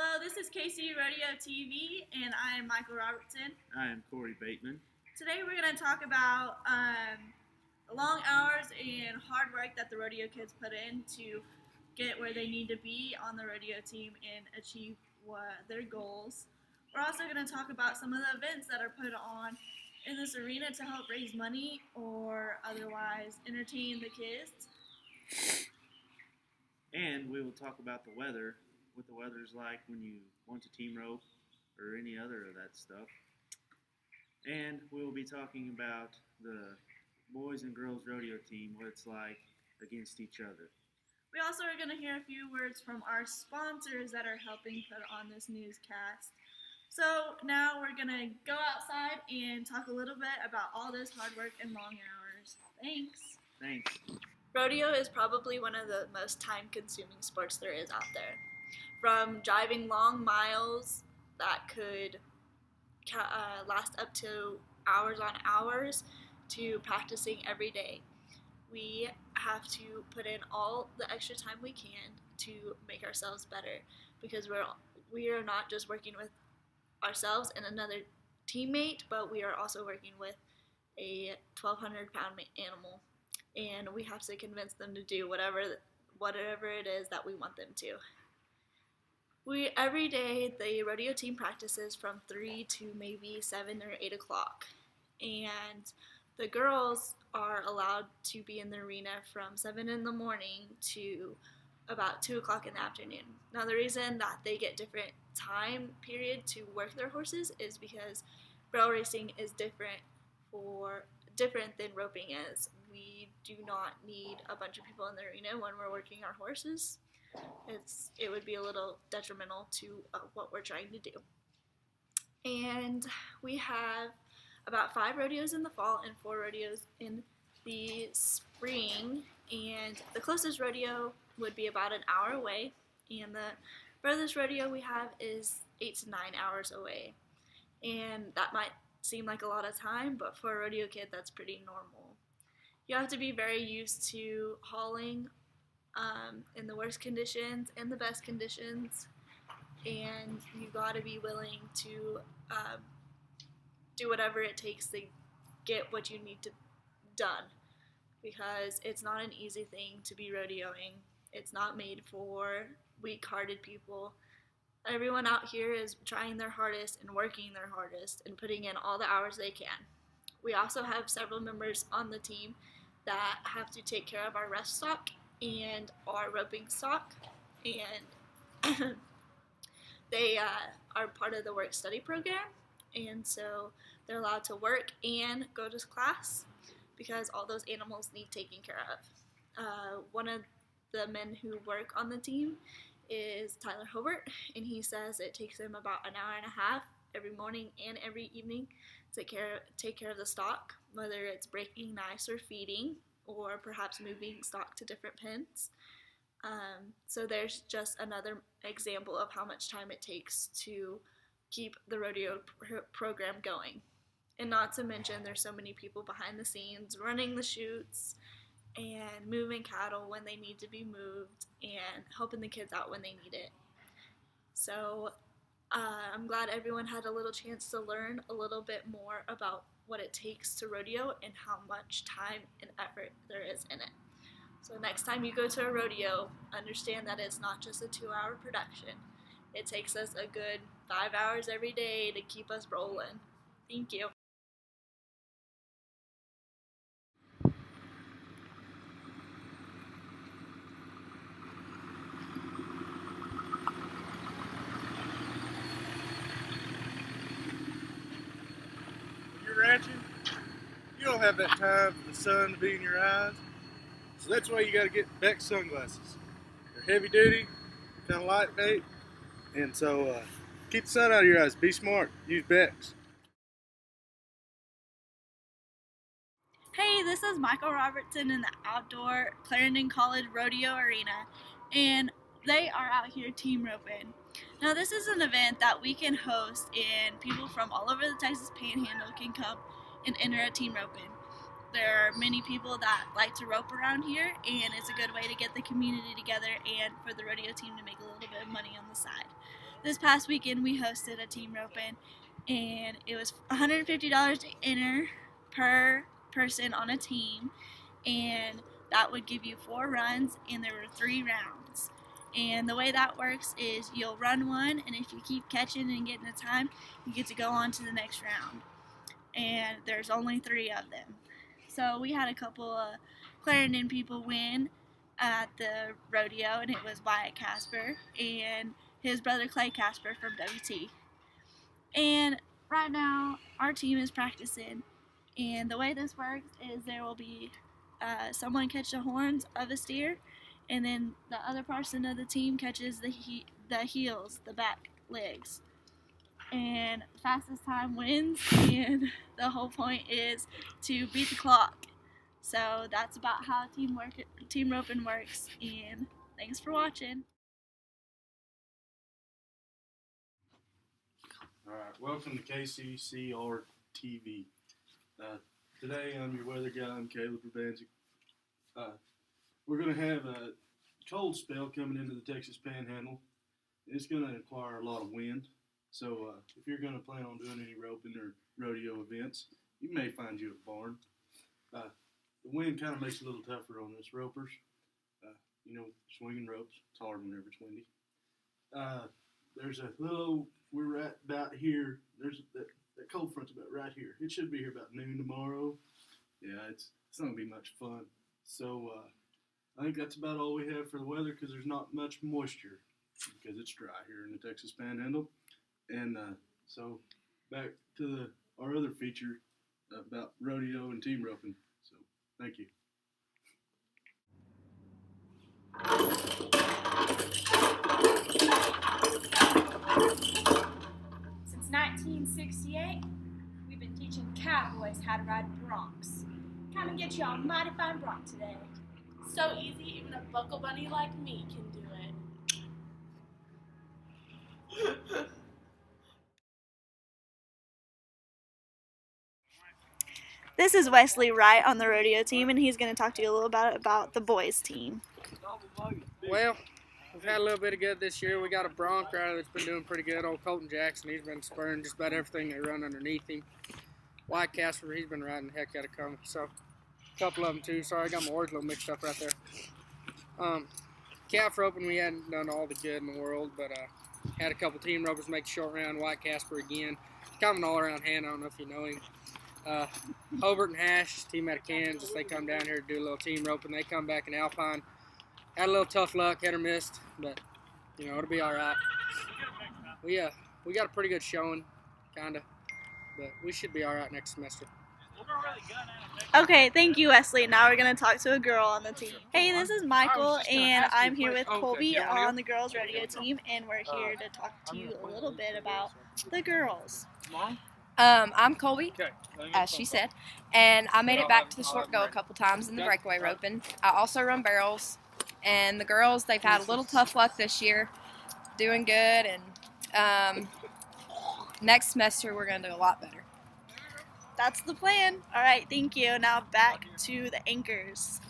Hello, this is KC Rodeo TV, and I am Michael Robertson. I am Corey Bateman. Today we're going to talk about the long hours and hard work that the rodeo kids put in to get where they need to be on the rodeo team and achieve their goals. We're also going to talk about some of the events that are put on in this arena to help raise money or otherwise entertain the kids. And we will talk about the weather, what the weather's like when you want to team rope or any other of that stuff. And we will be talking about the boys and girls rodeo team, what it's like against each other. We also are going to hear a few words from our sponsors that are helping put on this newscast. So now we're going to go outside and talk a little bit about all this hard work and long hours. Thanks. Thanks. Rodeo is probably one of the most time-consuming sports there is out there. From driving long miles that could last up to hours on hours to practicing every day. We have to put in all the extra time we can to make ourselves better because we are not just working with ourselves and another teammate, but we are also working with a 1,200-pound animal, and we have to convince them to do whatever it is that we want them to. Every day the rodeo team practices from 3 to maybe 7 or 8 o'clock, and the girls are allowed to be in the arena from 7 in the morning to about 2 o'clock in the afternoon. Now the reason that they get different time period to work their horses is because barrel racing is different than roping is. We do not need a bunch of people in the arena when we're working our horses. It would be a little detrimental to what we're trying to do. And we have about 5 rodeos in the fall and 4 rodeos in the spring, and the closest rodeo would be about an hour away, and the furthest rodeo we have is 8 to 9 hours away. And that might seem like a lot of time, but for a rodeo kid that's pretty normal. You have to be very used to hauling in the worst conditions and the best conditions, and you got to be willing to do whatever it takes to get what you need to done, because it's not an easy thing to be rodeoing. It's not made for weak-hearted people. Everyone out here is trying their hardest and working their hardest and putting in all the hours they can. We also have several members on the team that have to take care of our rest stock and our roping stock, and they are part of the work study program, and so they're allowed to work and go to class because all those animals need taken care of. One of the men who work on the team is Tyler Hobart, and he says it takes him about an hour and a half every morning and every evening to take care of the stock, whether it's breaking nice or feeding, or perhaps moving stock to different pens. So there's just another example of how much time it takes to keep the rodeo program going. And not to mention there's so many people behind the scenes running the chutes and moving cattle when they need to be moved and helping the kids out when they need it. So I'm glad everyone had a little chance to learn a little bit more about what it takes to rodeo and how much time and effort there is in it. So next time you go to a rodeo, understand that it's not just a 2-hour production. It takes us a good 5 hours every day to keep us rolling. Thank you. You're ranching, you don't have that time for the sun to be in your eyes, so that's why you got to get Beck's sunglasses. They're heavy duty, kind of lightweight, and so keep the sun out of your eyes. Be smart. Use Beck's. Hey, this is Michael Robertson in the outdoor Clarendon College Rodeo Arena, and they are out here team roping. Now this is an event that we can host, and people from all over the Texas Panhandle can come and enter a team roping. There are many people that like to rope around here, and it's a good way to get the community together and for the rodeo team to make a little bit of money on the side. this past weekend we hosted a team roping, and it was $150 to enter per person on a team, and that would give you 4 runs, and there were 3 rounds. And the way that works is you'll run one, and if you keep catching and getting the time, you get to go on to the next round. And there's only 3 of them. So we had a couple of Clarendon people win at the rodeo, and it was Wyatt Casper and his brother Clay Casper from WT. And right now our team is practicing, and the way this works is there will be someone catch the horns of a steer, and then the other person of the team catches the heels, the back legs, and the fastest time wins. And the whole point is to beat the clock. So that's about how team roping works, and thanks for watching. Alright, welcome to KCCR TV. Today I'm your weather guy, I'm Caleb Urbanzik. We're going to have a cold spell coming into the Texas Panhandle. It's going to require a lot of wind. So if you're going to plan on doing any roping or rodeo events, you may find you a barn. The wind kind of makes it a little tougher on us ropers. Swinging ropes, it's hard whenever it's windy. There's a little, we're right about here. There's that cold front's about right here. It should be here about noon tomorrow. Yeah, it's not going to be much fun. So I think that's about all we have for the weather, because there's not much moisture because it's dry here in the Texas Panhandle. And so back to our other feature about rodeo and team roping. So thank you. Since 1968, we've been teaching cowboys how to ride broncs. Come and get you a mighty fine bronc today. So easy, even a buckle bunny like me can do it. This is Wesley Wright on the rodeo team, and he's going to talk to you a little about the boys team. Well, we've had a little bit of good this year. We got a bronc rider that's been doing pretty good. Old Colton Jackson, he's been spurring just about everything they run underneath him. White Casper, he's been riding the heck out of come. So, a couple of them too. Sorry, I got my words a little mixed up right there. Calf roping, we hadn't done all the good in the world, but had a couple team ropers make a short round. White Casper again. Kind of an all-around hand. I don't know if you know him. Hobart and Hash, team out of Kansas, they come down here to do a little team roping. They come back in Alpine. Had a little tough luck, hit or missed, but it'll be all right. We got a pretty good showing, kinda, but we should be all right next semester. Okay, thank you, Wesley. Now we're going to talk to a girl on the team. Hey, this is Michael, and I'm here with Colby on the girls' rodeo team, and we're here to talk to you a little bit about the girls. I'm Colby, as she said, and I made it back to the short go a couple times in the breakaway roping. I also run barrels, and the girls, they've had a little tough luck this year, doing good, and next semester we're going to do a lot better. That's the plan. All right, thank you. Now back to the anchors.